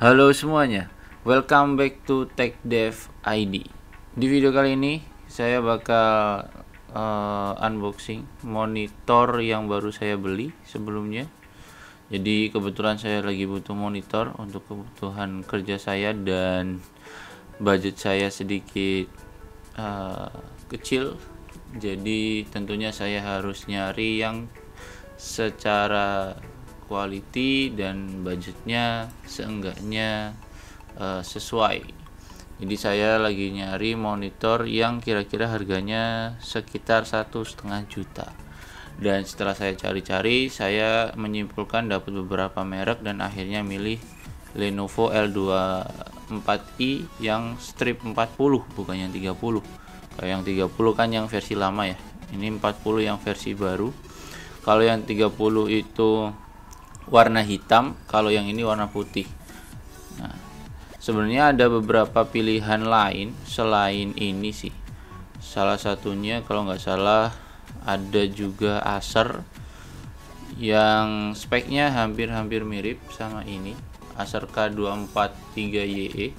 Halo semuanya, welcome back to Tech Dev ID. Di video kali ini saya bakal unboxing monitor yang baru saya beli sebelumnya. Jadi kebetulan saya lagi butuh monitor untuk kebutuhan kerja saya dan budget saya sedikit kecil. Jadi tentunya saya harus nyari yang secara quality dan budgetnya seenggaknya sesuai. Jadi saya lagi nyari monitor yang kira-kira harganya sekitar 1,5 juta. Dan setelah saya cari-cari, saya menyimpulkan dapat beberapa merek dan akhirnya milih Lenovo L24i yang strip 40, bukan yang 30. Kalau yang 30 kan yang versi lama ya. Ini 40 yang versi baru. Kalau yang 30 itu warna hitam, kalau yang ini warna putih. Nah, sebenarnya ada beberapa pilihan lain selain ini sih. Salah satunya kalau nggak salah ada juga Acer yang speknya hampir mirip sama ini, Acer K243YE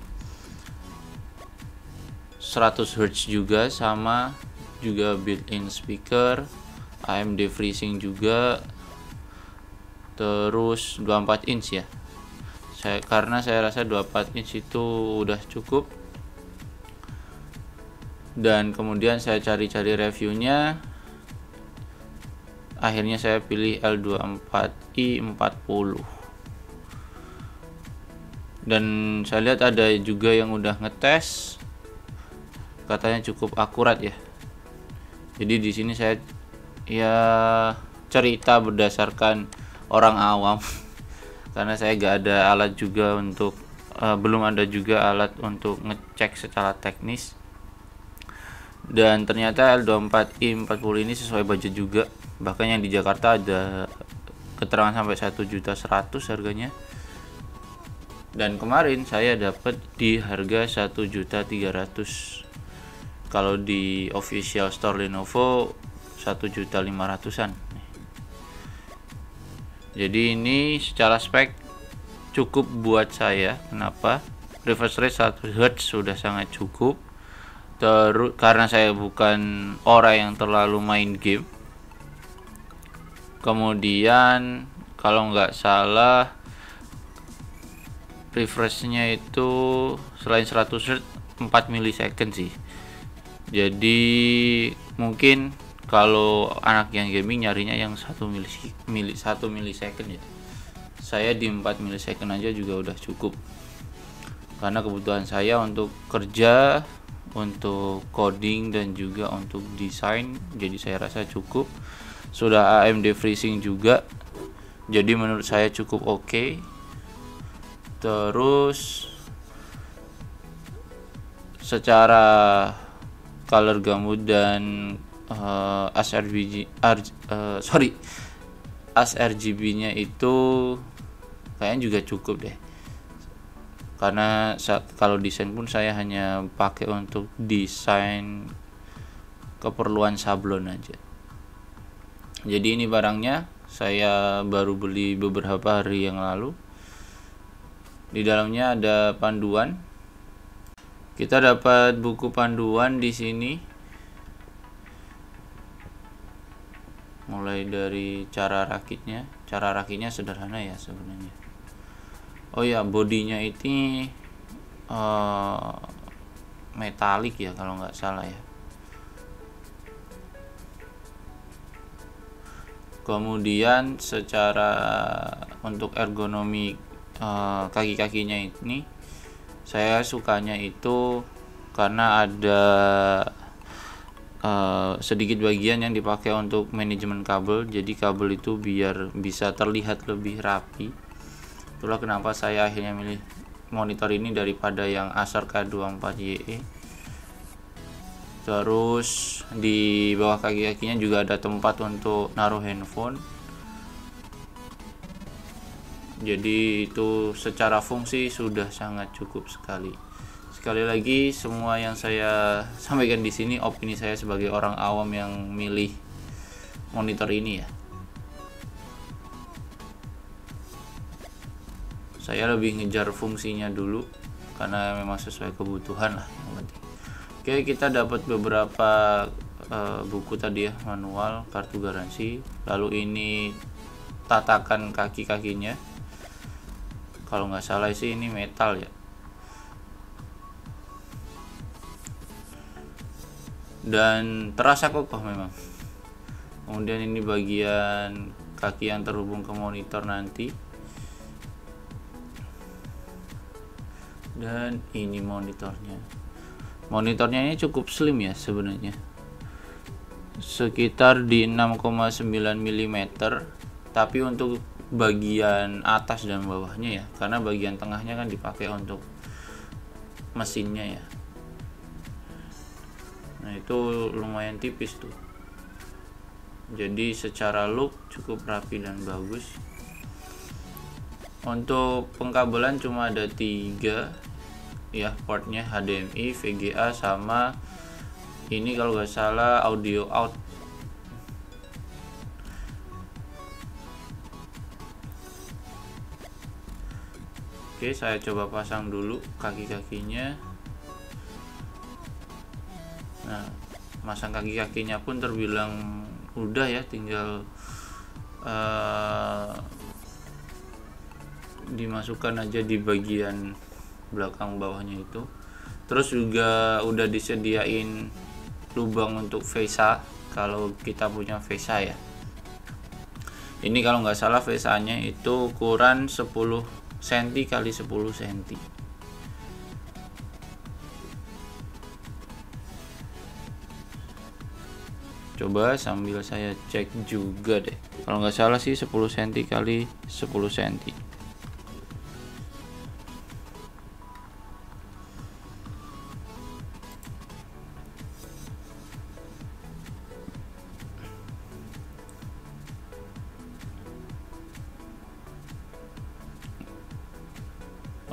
100Hz juga, sama juga built-in speaker, AMD FreeSync juga, terus 24 inch ya. Karena saya rasa 24 inch itu udah cukup. Dan kemudian saya cari-cari reviewnya, akhirnya saya pilih L24i 40. Dan saya lihat ada juga yang udah ngetes, katanya cukup akurat ya. Jadi di sini saya ya cerita berdasarkan orang awam karena saya gak ada alat juga untuk belum ada juga alat untuk ngecek secara teknis. Dan ternyata L24i 40 ini sesuai budget juga, bahkan yang di Jakarta ada keterangan sampai 1.100.000 harganya. Dan kemarin saya dapat di harga 1.300.000. Kalau di official store Lenovo 1.500.000-an. Jadi ini secara spek cukup buat saya. Kenapa? Refresh rate 100 Hz sudah sangat cukup. Terus karena saya bukan orang yang terlalu main game. Kemudian kalau nggak salah refreshnya itu selain 100 Hz 4 millisecond sih. Jadi mungkin kalau anak yang gaming nyarinya yang 1 millisecond ya. Saya di 4 millisecond aja juga udah cukup. Karena kebutuhan saya untuk kerja, untuk coding dan juga untuk desain, jadi saya rasa cukup. Sudah AMD FreeSync juga. Jadi menurut saya cukup oke. Terus secara color gamut dan sRGB-nya itu kayaknya juga cukup deh. Karena kalau desain pun saya hanya pakai untuk desain keperluan sablon aja. Jadi ini barangnya saya baru beli beberapa hari yang lalu. Di dalamnya ada panduan. Kita dapat buku panduan di sini. Mulai dari cara rakitnya. Cara rakitnya sederhana ya sebenarnya. Oh ya, bodinya ini metalik ya kalau nggak salah ya. Kemudian secara untuk ergonomi kaki-kakinya ini, saya sukanya itu karena ada sedikit bagian yang dipakai untuk manajemen kabel. Jadi kabel itu biar bisa terlihat lebih rapi. Itulah kenapa saya akhirnya milih monitor ini daripada yang Acer K24YE. Terus di bawah kaki-kakinya juga ada tempat untuk naruh handphone. Jadi itu secara fungsi sudah sangat cukup sekali. Sekali lagi, semua yang saya sampaikan di sini opini saya sebagai orang awam yang milih monitor ini ya. Saya lebih ngejar fungsinya dulu karena memang sesuai kebutuhan lah yang penting. Oke, kita dapat beberapa buku tadi ya, manual, kartu garansi, lalu ini tatakan kaki-kakinya. Kalau nggak salah sih ini metal ya, dan terasa kokoh memang. Kemudian ini bagian kaki yang terhubung ke monitor nanti, dan ini monitornya ini cukup slim ya sebenarnya, sekitar di 6,9 mm, tapi untuk bagian atas dan bawahnya ya, karena bagian tengahnya kan dipakai untuk mesinnya ya. Nah itu lumayan tipis tuh, jadi secara look cukup rapi dan bagus. Untuk pengkabelan cuma ada 3 ya portnya, HDMI, VGA, sama ini kalau nggak salah audio out. Oke, saya coba pasang dulu kaki-kakinya. Nah, masang kaki-kakinya pun terbilang mudah ya, tinggal dimasukkan aja di bagian belakang bawahnya itu. Terus juga udah disediain lubang untuk VESA kalau kita punya VESA ya. Ini kalau nggak salah VESA-nya itu ukuran 10 cm kali 10 cm. Coba sambil saya cek juga deh. Kalau nggak salah sih 10 cm kali 10 cm.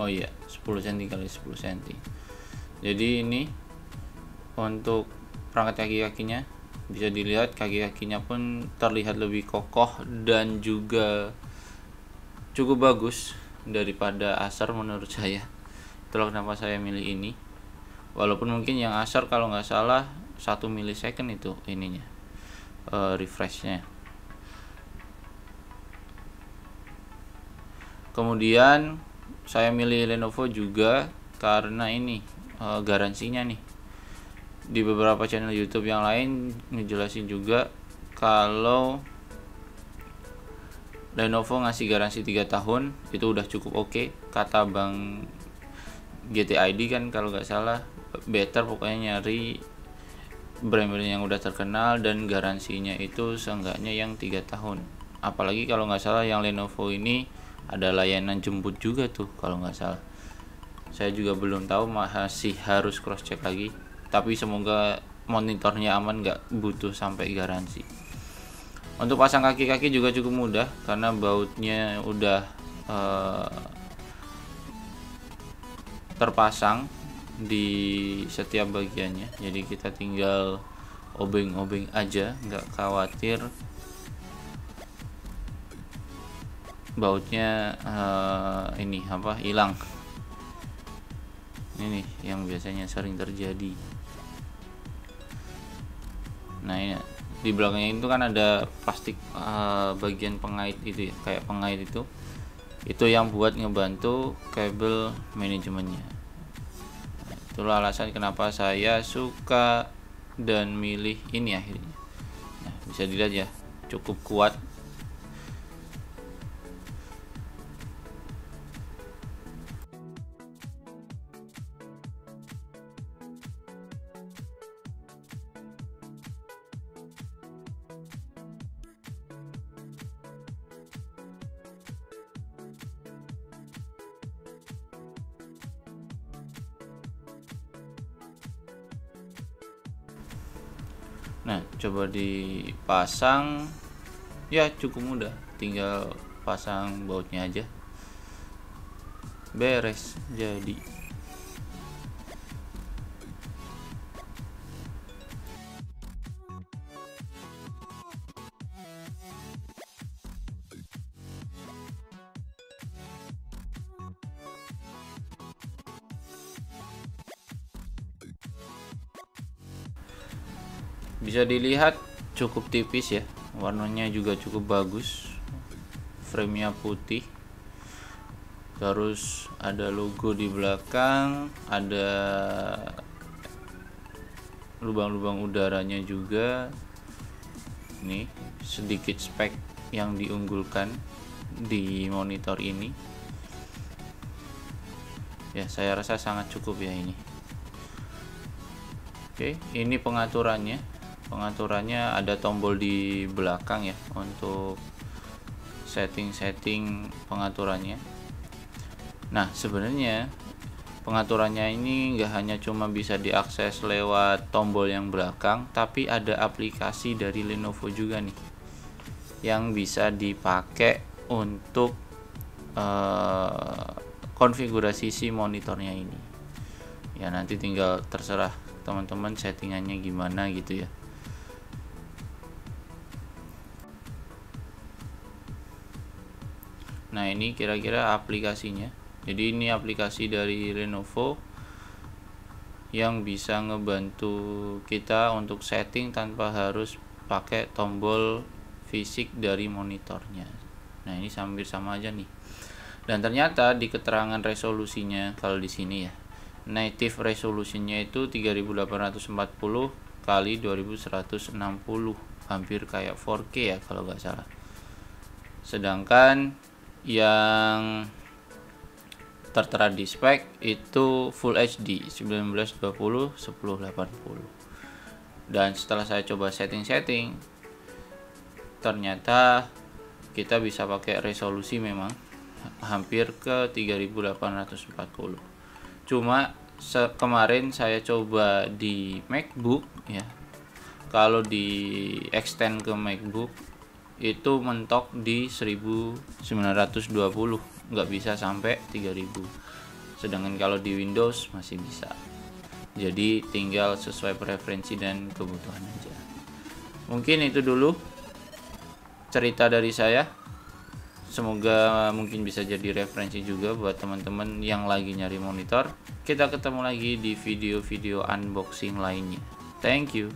Oh iya, 10 cm kali 10 cm. Jadi ini untuk perangkat kaki-kakinya, bisa dilihat kaki-kakinya pun terlihat lebih kokoh dan juga cukup bagus daripada Acer menurut saya. Itulah kenapa saya milih ini. Walaupun mungkin yang Acer kalau nggak salah 1 milisecond itu ininya, refreshnya. Kemudian saya milih Lenovo juga karena ini garansinya nih. Di beberapa channel YouTube yang lain ngejelasin juga kalau Lenovo ngasih garansi 3 tahun itu udah cukup oke. Kata Bang GTID kan kalau nggak salah, better pokoknya nyari brand-brand yang udah terkenal dan garansinya itu seenggaknya yang 3 tahun. Apalagi kalau nggak salah yang Lenovo ini ada layanan jemput juga tuh kalau nggak salah. Saya juga belum tahu, masih harus cross check lagi, tapi semoga monitornya aman, nggak butuh sampai garansi. Untuk pasang kaki-kaki juga cukup mudah karena bautnya udah terpasang di setiap bagiannya, jadi kita tinggal obeng-obeng aja, nggak khawatir bautnya ini apa hilang. Ini yang biasanya sering terjadi. Nah ini di belakangnya itu kan ada plastik bagian pengait itu ya, kayak pengait itu yang buat ngebantu kabel manajemennya. Nah, itulah alasan kenapa saya suka dan milih ini akhirnya. Nah, bisa dilihat ya, cukup kuat. Nah, coba dipasang ya, cukup mudah, tinggal pasang bautnya aja, beres jadi. Bisa dilihat cukup tipis ya, warnanya juga cukup bagus, framenya putih, terus ada logo di belakang, ada lubang-lubang udaranya juga. Ini sedikit spek yang diunggulkan di monitor ini ya, saya rasa sangat cukup ya ini. Oke, ini pengaturannya ada tombol di belakang ya untuk setting pengaturannya. Nah, sebenarnya pengaturannya ini nggak hanya cuma bisa diakses lewat tombol yang belakang, tapi ada aplikasi dari Lenovo juga nih yang bisa dipakai untuk konfigurasi si monitornya ini. Ya, nanti tinggal terserah teman-teman settingannya gimana gitu ya. Nah, ini kira-kira aplikasinya. Jadi ini aplikasi dari Lenovo yang bisa ngebantu kita untuk setting tanpa harus pakai tombol fisik dari monitornya. Nah, ini hampir sama aja nih. Dan ternyata di keterangan resolusinya, kalau di sini ya, native resolusinya itu 3840 kali 2160, hampir kayak 4K ya kalau nggak salah. Sedangkan yang tertera di spek itu Full HD 1920 1080. Dan setelah saya coba setting, ternyata kita bisa pakai resolusi memang hampir ke 3840. Cuma kemarin saya coba di MacBook ya, kalau di extend ke MacBook itu mentok di 1920, nggak bisa sampai 3000. Sedangkan kalau di Windows masih bisa. Jadi tinggal sesuai preferensi dan kebutuhan aja. Mungkin itu dulu cerita dari saya. Semoga mungkin bisa jadi referensi juga buat teman-teman yang lagi nyari monitor. Kita ketemu lagi di video-video unboxing lainnya. Thank you.